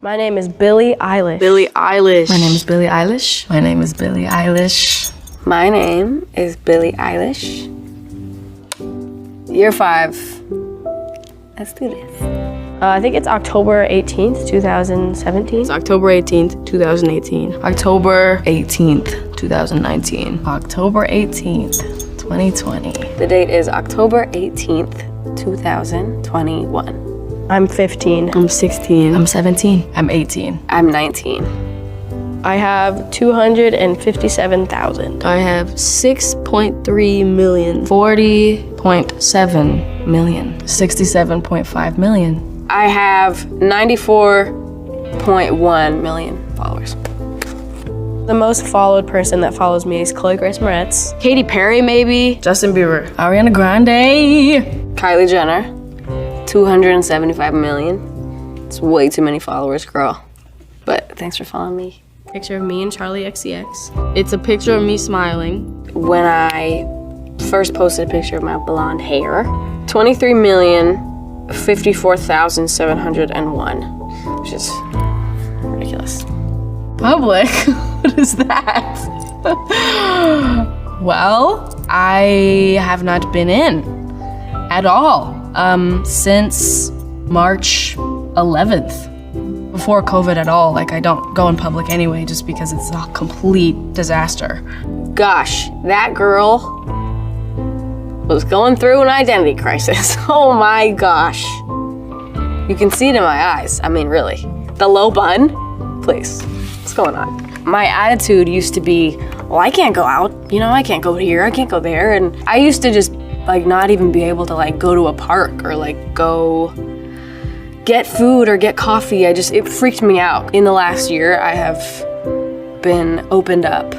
My name is Billie Eilish. Billie Eilish. My name is Billie Eilish. My name is Billie Eilish. My name is Billie Eilish. Year 5. Let's do this. I think it's October 18th, 2017. It's October 18th, 2018. October 18th, 2019. October 18th, 2020. The date is October 18th, 2021. I'm 15. I'm 16. I'm 17. I'm 18. I'm 19. I have 257,000. I have 6.3 million. 40.7 million. 67.5 million. I have 94.1 million followers. The most followed person that follows me is Chloe Grace Moretz. Katy Perry, maybe. Justin Bieber. Ariana Grande. Kylie Jenner. 275 million. It's way too many followers, girl. But thanks for following me. Picture of me and Charlie XCX. It's a picture of me smiling. When I first posted a picture of my blonde hair, 23,054,701, which is ridiculous. Public? What is that? Well, I have not been in at all since March 11th. Before COVID at all. Like, I don't go in public anyway just because it's a complete disaster. Gosh, that girl was going through an identity crisis. Oh my gosh. You can see it in my eyes. I mean, really. The low bun? Please, what's going on? My attitude used to be, well, I can't go out. You know, I can't go here, I can't go there. And I used to just, like, not even be able to, like, go to a park or, like, go get food or get coffee. It freaked me out. In the last year, I have been opened up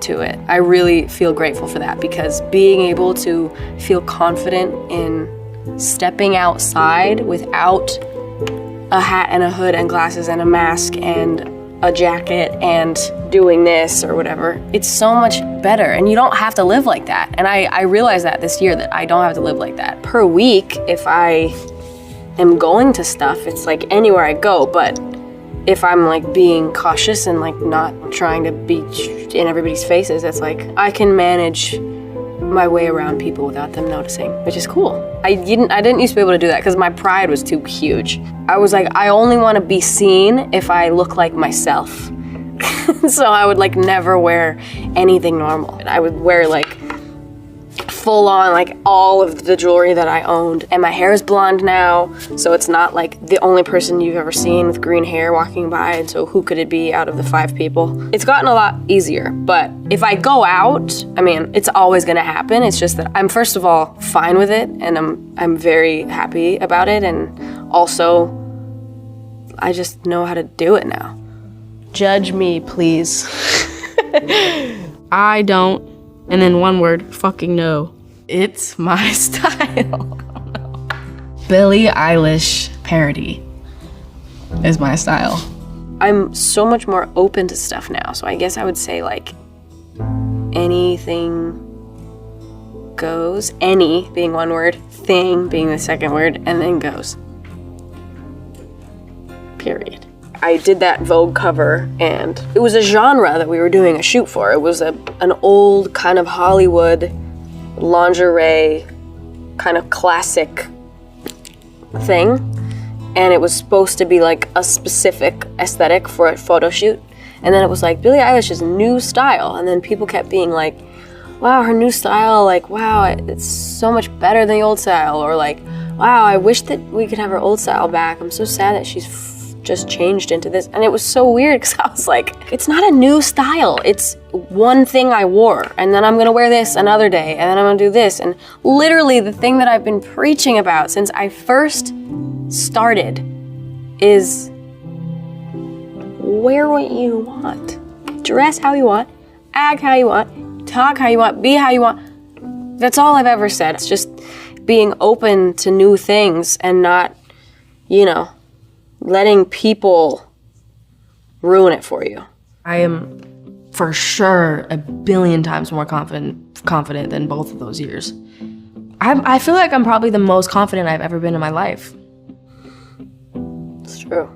to it. I really feel grateful for that because being able to feel confident in stepping outside without a hat and a hood and glasses and a mask and a jacket and doing this or whatever, it's so much better. And you don't have to live like that. And I realized that this year that I don't have to live like that. Per week, if I am going to stuff, it's like anywhere I go, but if I'm like being cautious and like not trying to be in everybody's faces, it's like I can manage my way around people without them noticing, which is cool. I didn't used to be able to do that because my pride was too huge. I was like, I only want to be seen if I look like myself. So I would like never wear anything normal. I would wear like full on like all of the jewelry that I owned. And my hair is blonde now, so it's not like the only person you've ever seen with green hair walking by, and so who could it be out of the 5 people? It's gotten a lot easier, but if I go out, I mean, it's always gonna happen. It's just that I'm first of all fine with it, and I'm very happy about it, and also I just know how to do it now. Judge me, please. I don't. And then one word, fucking no. It's my style. Billie Eilish parody is my style. I'm so much more open to stuff now, so I guess I would say like anything goes. Any being one word, thing being the second word, and then goes. Period. I did that Vogue cover, and it was a genre that we were doing a shoot for. It was an old kind of Hollywood lingerie kind of classic thing, and it was supposed to be like a specific aesthetic for a photo shoot. And then it was like Billie Eilish's new style, and then people kept being like, wow, her new style, like, wow, it's so much better than the old style, or like, wow, I wish that we could have her old style back. I'm so sad that she's just changed into this. And it was so weird because I was like, it's not a new style. It's one thing I wore, and then I'm gonna wear this another day, and then I'm gonna do this. And literally the thing that I've been preaching about since I first started is wear what you want. Dress how you want, act how you want, talk how you want, be how you want. That's all I've ever said. It's just being open to new things and not, you know, letting people ruin it for you. I am for sure a billion times more confident than both of those years. I feel like I'm probably the most confident I've ever been in my life. It's true.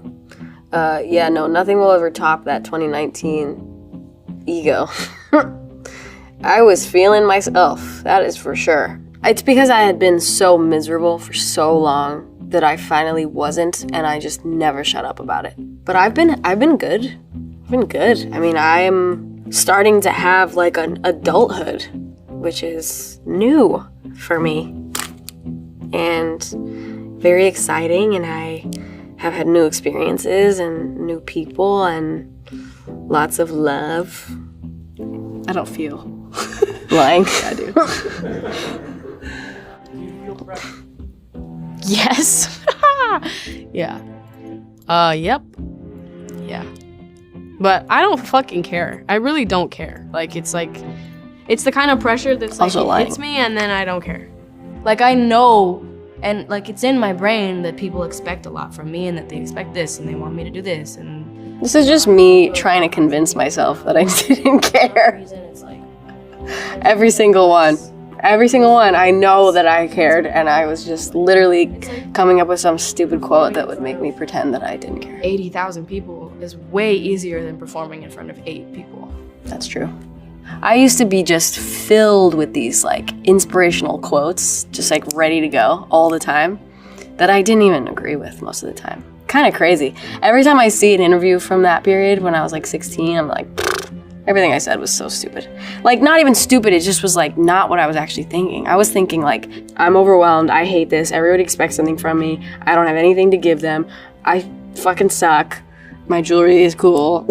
Yeah, no, nothing will ever top that 2019 ego. I was feeling myself, that is for sure. It's because I had been so miserable for so long that I finally wasn't, and I just never shut up about it. But I've been good. I've been good. I mean, I'm starting to have like an adulthood, which is new for me and very exciting, and I have had new experiences and new people and lots of love. I don't feel. Lying. I do. Yes. Yeah. Yep. Yeah. But I don't fucking care. I really don't care. Like, it's the kind of pressure that's like, Also it hits me and then I don't care. Like, I know, and like, it's in my brain that people expect a lot from me and that they expect this and they want me to do this, and This is just me trying to convince myself that I didn't care. it's like, Every single one. Every single one. I know that I cared, and I was just literally coming up with some stupid quote that would make me pretend that I didn't care. 80,000 people is way easier than performing in front of 8 people. That's true. I used to be just filled with these like inspirational quotes, just like ready to go all the time, that I didn't even agree with most of the time. Kind of crazy. Every time I see an interview from that period when I was like 16, I'm like, everything I said was so stupid. Like, not even stupid, it just was like not what I was actually thinking. I was thinking like, I'm overwhelmed, I hate this, everybody expects something from me, I don't have anything to give them, I fucking suck, my jewelry is cool,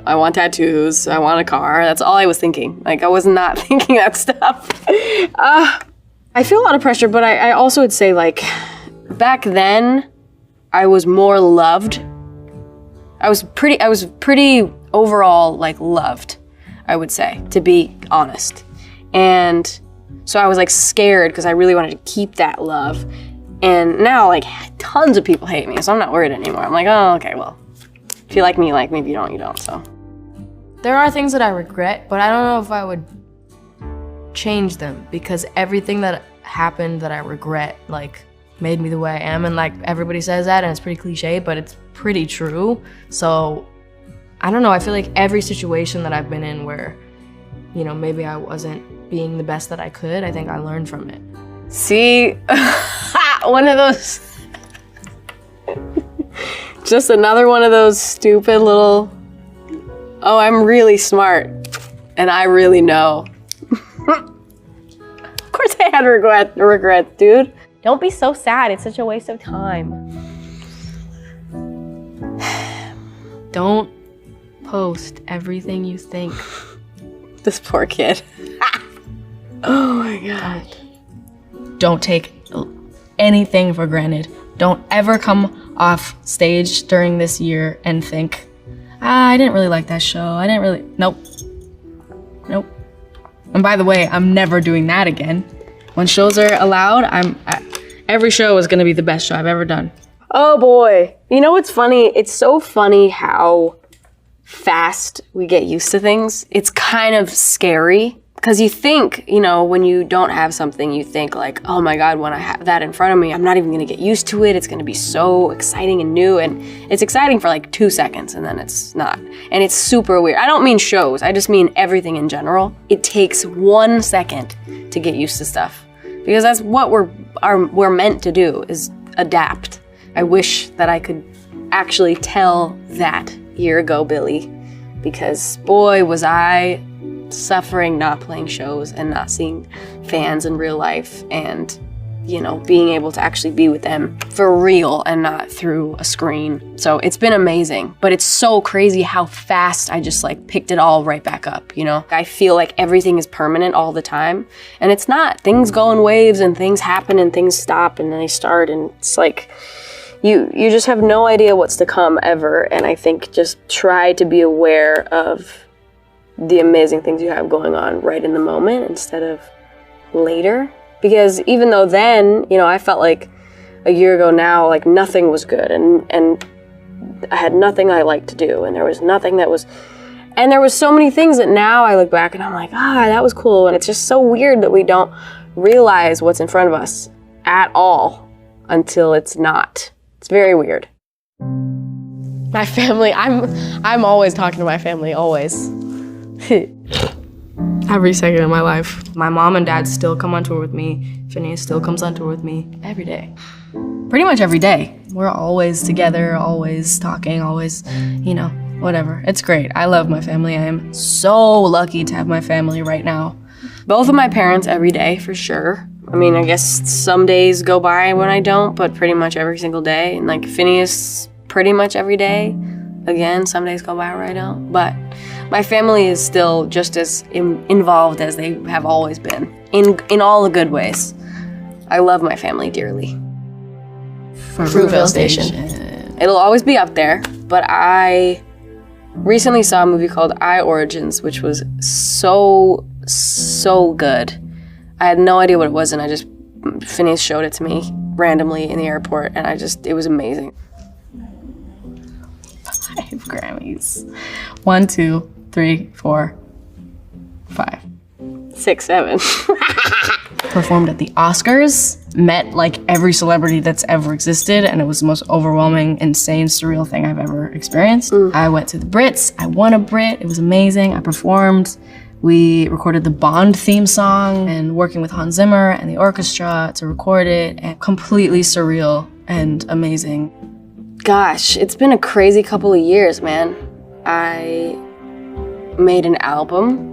I want tattoos, I want a car, that's all I was thinking. Like, I was not thinking that stuff. I feel a lot of pressure, but I also would say like, back then, I was more loved. I was pretty overall like loved, I would say, to be honest. And so I was like scared because I really wanted to keep that love. And now like tons of people hate me, so I'm not worried anymore. I'm like, oh, okay, well, if you like me, you like me. If you don't, you don't, so. There are things that I regret, but I don't know if I would change them, because everything that happened that I regret like made me the way I am, and like everybody says that and it's pretty cliche, but it's pretty true. So I don't know, I feel like every situation that I've been in where, you know, maybe I wasn't being the best that I could, I think I learned from it. See, one of those, just another one of those stupid little, oh, I'm really smart and I really know. Of course I had regrets, dude. Don't be so sad, it's such a waste of time. Don't post everything you think. This poor kid. Oh my God. Don't take anything for granted. Don't ever come off stage during this year and think, I didn't really like that show. Nope. Nope. And by the way, I'm never doing that again. When shows are allowed, every show is gonna be the best show I've ever done. Oh boy. You know what's funny? It's so funny how fast we get used to things. It's kind of scary because you think, you know, when you don't have something, you think like, oh my God, when I have that in front of me, I'm not even gonna get used to it. It's gonna be so exciting and new. And it's exciting for like 2 seconds and then it's not. And it's super weird. I don't mean shows, I just mean everything in general. It takes 1 second to get used to stuff because that's what we're meant to do, is adapt. I wish that I could actually tell that year ago Billie, because boy was I suffering not playing shows and not seeing fans in real life and, you know, being able to actually be with them for real and not through a screen. So it's been amazing, but it's so crazy how fast I just like picked it all right back up, you know? I feel like everything is permanent all the time, and it's not. Things go in waves and things happen and things stop and then they start, and it's like, you just have no idea what's to come ever. And I think just try to be aware of the amazing things you have going on right in the moment instead of later. Because even though then, you know, I felt like a year ago now, like nothing was good and I had nothing I liked to do, and there was nothing that was, and there was so many things that now I look back and I'm like, that was cool. And it's just so weird that we don't realize what's in front of us at all until it's not. It's very weird. My family, I'm always talking to my family, always. Every second of my life. My mom and dad still come on tour with me. Phineas still comes on tour with me every day. Pretty much every day. We're always together, always talking, always, you know, whatever. It's great. I love my family. I am so lucky to have my family right now. Both of my parents every day, for sure. I mean, I guess some days go by when I don't, but pretty much every single day. And like Phineas, pretty much every day. Again, some days go by where I don't. But my family is still just as involved as they have always been, in all the good ways. I love my family dearly. Fruitvale Station. It'll always be up there, but I recently saw a movie called I Origins, which was so good. I had no idea what it was, and Phineas showed it to me randomly in the airport, and it was amazing. 5 Grammys. 1, 2, 3, 4, 5. 6, 7. Performed at the Oscars, met like every celebrity that's ever existed, and it was the most overwhelming, insane, surreal thing I've ever experienced. I went to the Brits, I won a Brit, it was amazing. I performed, we recorded the Bond theme song, and working with Hans Zimmer and the orchestra to record it, and completely surreal and amazing. Gosh, it's been a crazy couple of years, man. I made an album.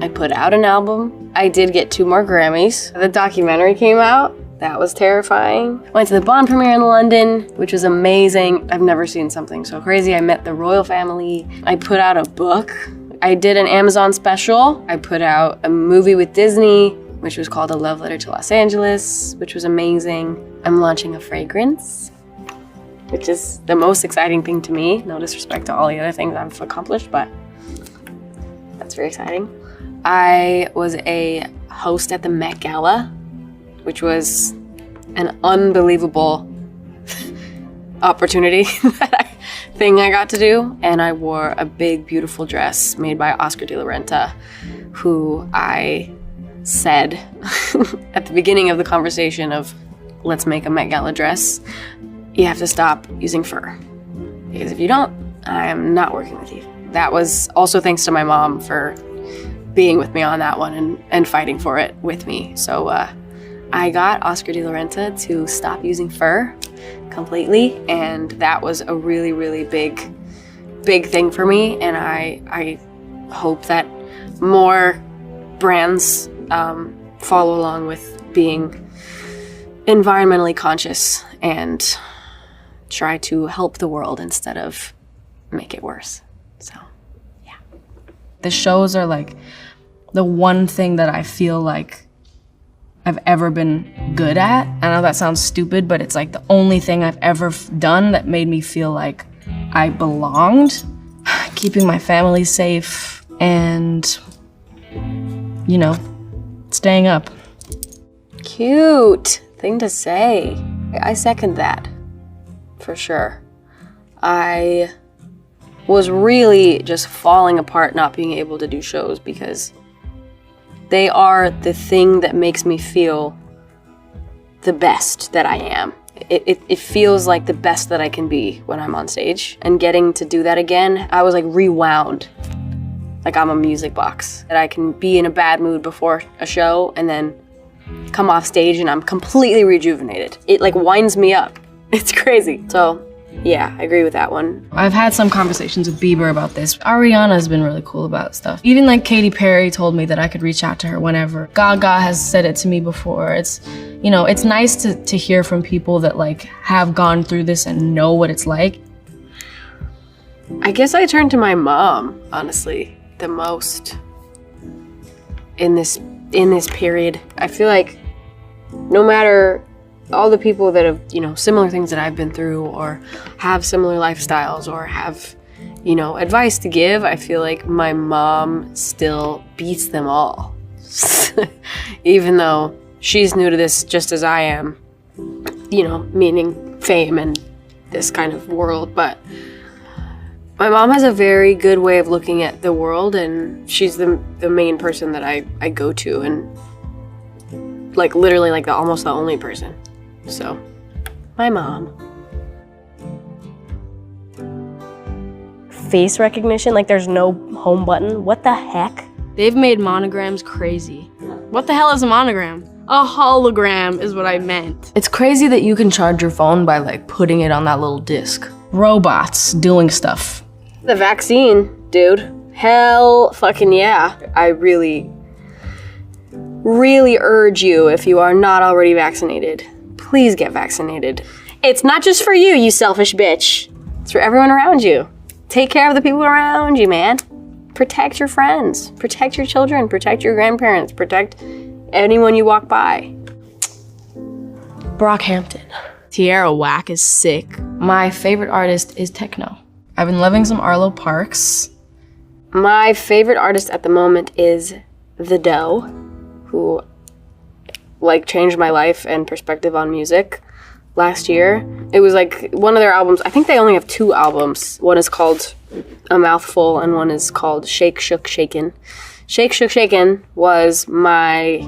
I put out an album. I did get 2 more Grammys. The documentary came out. That was terrifying. Went to the Bond premiere in London, which was amazing. I've never seen something so crazy. I met the royal family. I put out a book. I did an Amazon special. I put out a movie with Disney, which was called A Love Letter to Los Angeles, which was amazing. I'm launching a fragrance, which is the most exciting thing to me. No disrespect to all the other things I've accomplished, but that's very exciting. I was a host at the Met Gala, which was an unbelievable opportunity thing I got to do. And I wore a big, beautiful dress made by Oscar de la Renta, who I said at the beginning of the conversation of, let's make a Met Gala dress, you have to stop using fur. Because if you don't, I am not working with you. That was also thanks to my mom for being with me on that one and fighting for it with me. So I got Oscar de la Renta to stop using fur completely, and that was a really, really big thing for me. And I hope that more brands follow along with being environmentally conscious and try to help the world instead of make it worse. So, yeah. The shows are like the one thing that I feel like I've ever been good at. I know that sounds stupid, but it's like the only thing I've ever done that made me feel like I belonged. Keeping my family safe and, you know, staying up. Cute thing to say. I second that, for sure. I was really just falling apart not being able to do shows because they are the thing that makes me feel the best that I am. It feels like the best that I can be when I'm on stage. And getting to do that again, I was like rewound. Like I'm a music box. That I can be in a bad mood before a show and then come off stage and I'm completely rejuvenated. It like winds me up. It's crazy. So yeah, I agree with that one. I've had some conversations with Bieber about this. Ariana's been really cool about stuff. Even like Katy Perry told me that I could reach out to her whenever. Gaga has said it to me before. It's, you know, it's nice to hear from people that like have gone through this and know what it's like. I guess I turn to my mom, honestly, the most in this period. I feel like no matter all the people that have, you know, similar things that I've been through or have similar lifestyles or have, you know, advice to give, I feel like my mom still beats them all. Even though she's new to this just as I am, you know, meaning fame and this kind of world. But my mom has a very good way of looking at the world, and she's the main person that I go to, and like literally like almost the only person. So, my mom. face recognition. Like there's no home button. What the heck? They've made monograms crazy. What the hell is a monogram? A hologram is what I meant. It's crazy that you can charge your phone by like putting it on that little disc. Robots doing stuff. The vaccine, dude. Hell fucking yeah. I really urge you, if you are not already vaccinated, please get vaccinated. It's not just for you, you selfish bitch. It's for everyone around you. Take care of the people around you, man. Protect your friends, protect your children, protect your grandparents, protect anyone you walk by. Brockhampton. Tierra Whack is sick. My favorite artist is techno. I've been loving some Arlo Parks. My favorite artist at the moment is The Doe, who like changed my life and perspective on music last year. It was like one of their albums. I think they only have 2 albums. One is called A Mouthful and one is called Shake, Shook, Shaken. Shake, Shook, Shaken was my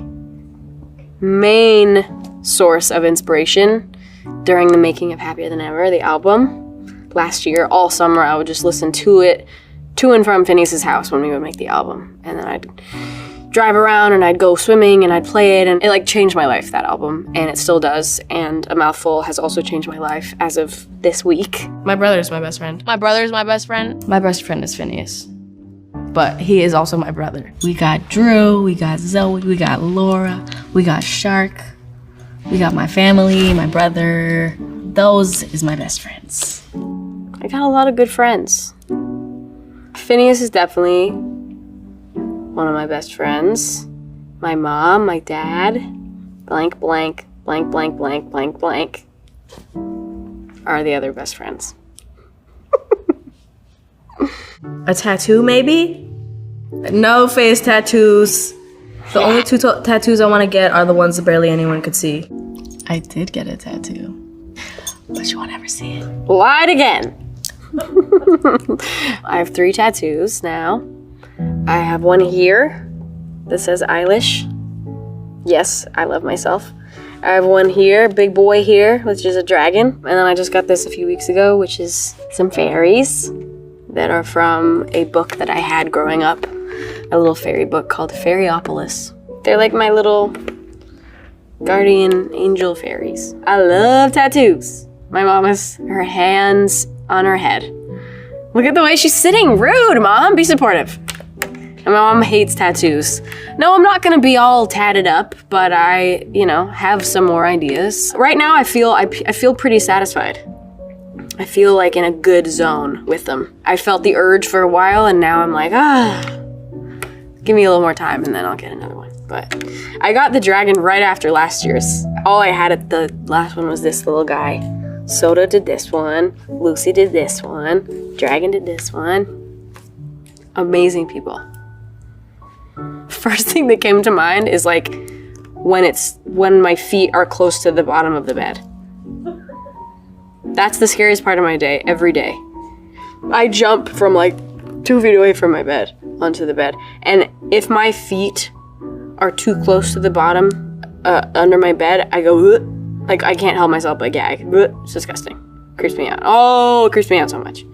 main source of inspiration during the making of Happier Than Ever, the album. Last year, all summer, I would just listen to it to and from Phineas's house when we would make the album. And then I'd drive around and I'd go swimming and I'd play it, and it like changed my life, that album, and it still does. And A Mouthful has also changed my life as of this week. My brother's my best friend. My brother's my best friend. My best friend is Phineas, but he is also my brother. We got Drew, we got Zoe, we got Laura, we got Shark, we got my family, my brother. Those is my best friends. I got a lot of good friends. Phineas is definitely one of my best friends. My mom, my dad, blank, blank, blank, blank, blank, blank, blank, are the other best friends. A tattoo, maybe? No face tattoos. The only 2 tattoos I want to get are the ones that barely anyone could see. I did get a tattoo, but you won't ever see it. Lied again. I have 3 tattoos now. I have one here that says Eilish. Yes, I love myself. I have one here, big boy here, which is a dragon. And then I just got this a few weeks ago, which is some fairies that are from a book that I had growing up. A little fairy book called Fairyopolis. They're like my little guardian angel fairies. I love tattoos. My mom has her hands on her head. Look at the way she's sitting. Rude, Mom. Be supportive. And my mom hates tattoos. No, I'm not gonna be all tatted up, but I, have some more ideas. Right now, I feel pretty satisfied. I feel like in a good zone with them. I felt the urge for a while, and now I'm like, give me a little more time, and then I'll get another one. But I got the dragon right after last year's. All I had at the last one was this little guy. Soda did this one, Lucy did this one, Dragon did this one. Amazing people. First thing that came to mind is like when my feet are close to the bottom of the bed. That's the scariest part of my day, every day. I jump from like 2 feet away from my bed onto the bed. And if my feet are too close to the bottom under my bed, I go, ugh. Like I can't help myself but gag. Ugh. It's disgusting. Creeps me out. Oh, it creeps me out so much.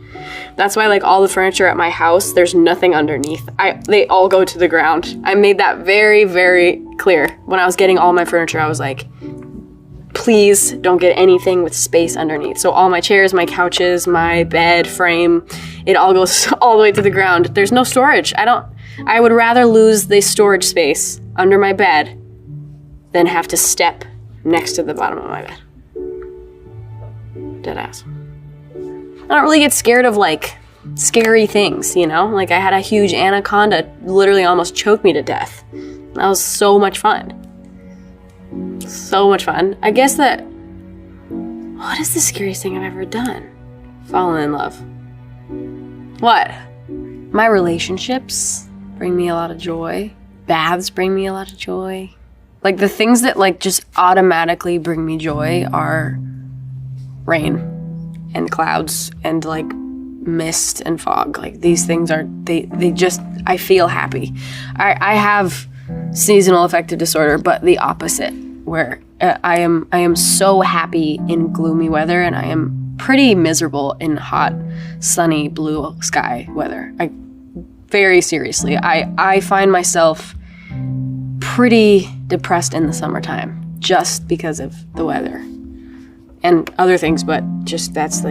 That's why like all the furniture at my house, there's nothing underneath. They all go to the ground. I made that very, very clear. When I was getting all my furniture, I was like, please don't get anything with space underneath. So all my chairs, my couches, my bed frame, it all goes all the way to the ground. There's no storage. I would rather lose the storage space under my bed than have to step next to the bottom of my bed. Deadass. I don't really get scared of like scary things, Like I had a huge anaconda literally almost choke me to death. That was so much fun. So much fun. I guess what is the scariest thing I've ever done? Fallen in love. What? My relationships bring me a lot of joy. Baths bring me a lot of joy. Like the things that like just automatically bring me joy are rain and clouds and like mist and fog. Like these things are, they just, I feel happy. I have seasonal affective disorder, but the opposite, where I am so happy in gloomy weather, and I am pretty miserable in hot, sunny, blue sky weather. Very seriously, I find myself pretty depressed in the summertime just because of the weather and other things, but just that's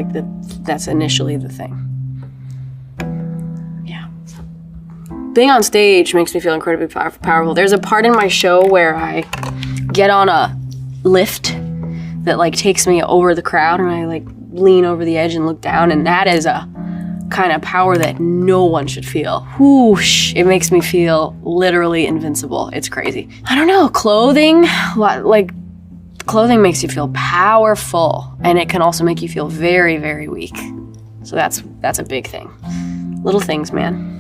initially the thing. Yeah. Being on stage makes me feel incredibly powerful. There's a part in my show where I get on a lift that like takes me over the crowd and I like lean over the edge and look down, and that is a kind of power that no one should feel. Whoosh, it makes me feel literally invincible. It's crazy. I don't know, clothing makes you feel powerful, and it can also make you feel very, very weak. So that's a big thing. Little things, man.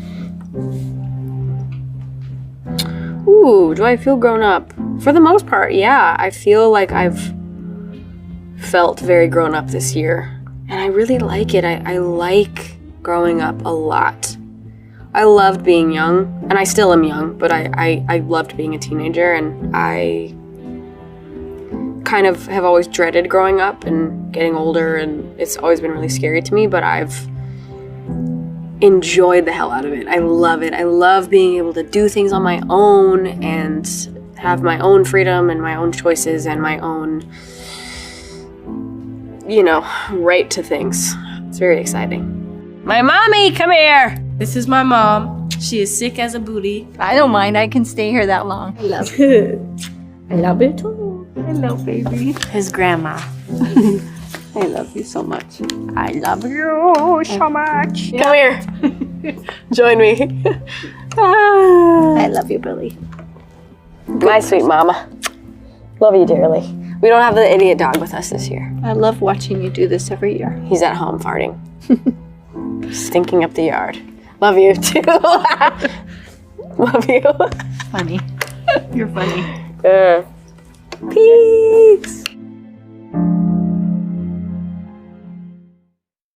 Ooh, do I feel grown up? For the most part, yeah. I feel like I've felt very grown up this year, and I really like it. I like growing up a lot. I loved being young, and I still am young, but I loved being a teenager, and I kind of have always dreaded growing up and getting older, and it's always been really scary to me, but I've enjoyed the hell out of it. I love it. I love being able to do things on my own and have my own freedom and my own choices and my own, right to things. It's very exciting. My mommy, come here. This is my mom. She is sick as a booty. I don't mind. I can stay here that long. I love it. I love it too. Hello, baby. His grandma. I love you so much. I love you so much. Come here. Join me. I love you, Billy. My sweet mama. Love you dearly. We don't have the idiot dog with us this year. I love watching you do this every year. He's at home farting. Stinking up the yard. Love you too. Love you. Funny. You're funny. Peace.